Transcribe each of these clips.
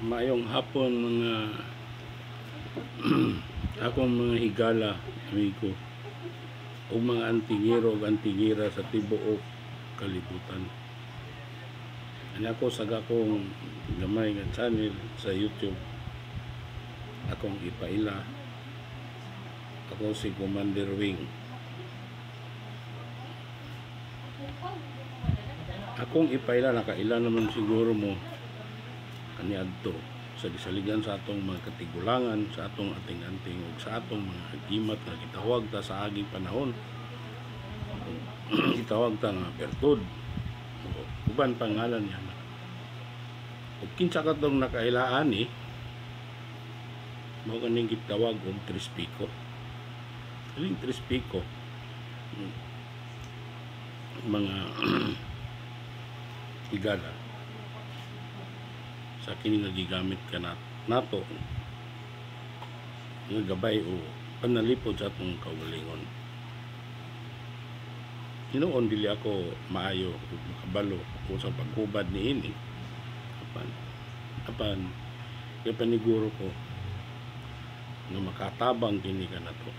Maayong hapon mga akong mga higala, amigo, o mga antingero o antingira sa tibuok kalibutan. Ano ako sa akong gamay nga channel sa YouTube, akong ipaila. Ako si Commander Wing. Akong ipaila, nakaila naman siguro mo kaniadto sa gisaligan sa atong mga katigulangan, sa atong ating-anting ug sa atong mga agimat nga gitawag ta sa aging panahon. Gitawag ta nga bertud, uban pangalan niya. Ug kinsa katong nakailaan mao kaning gitawag og trispiko. Aling trispiko, mga higala sa kini nga gigamit ka nato nga gabay o panalipod sa atong kaugalingon. Hinuon dili ako maayo ug makabalo ko sa pagkubad niini. Apan paniguro ko nga makatabang kini ka nato.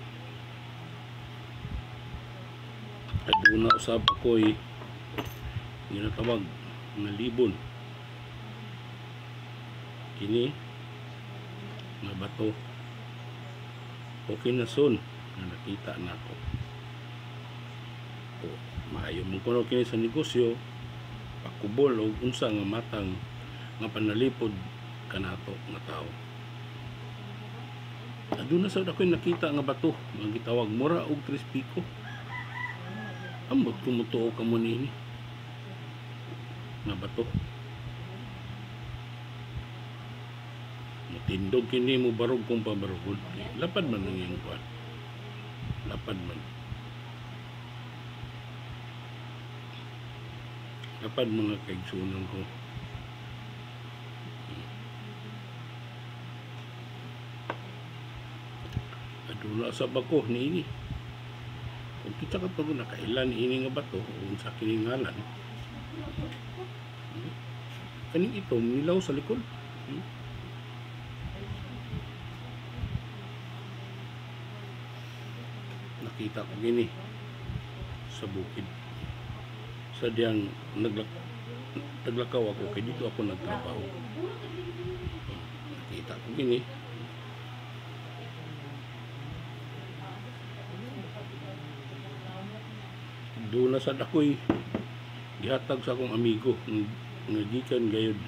Aduna usab ako'y ginatawag nga libon. Kini nga bato o kinason na nakita nako. O maayo mong kuno kini sa negosyo, pakubol o unsa nga matang nga panalipod kanato nga tao. Aduna sad ako'y nakita nga bato nga gitawag mura og trispiko. Ambot ko mutuo ka mo nini nga bato. Tindog kini mo barog kung pabarugod. Lapad man ang iyong kuwan. Lapad man. Lapad mga kaigsunan ko. Adula sa bako ni ini. Kung kita ka ito nakailan ini nga bato kung sa kiningalan. Kaning ito nilaw sa likod. Nakita ko gini sa bukid. Sadyang naglakaw ako kay dito ako nagtrabaho. Nakita ko gini. Doon na sad ako'y gihatag sa akong amigo nga gikan gayud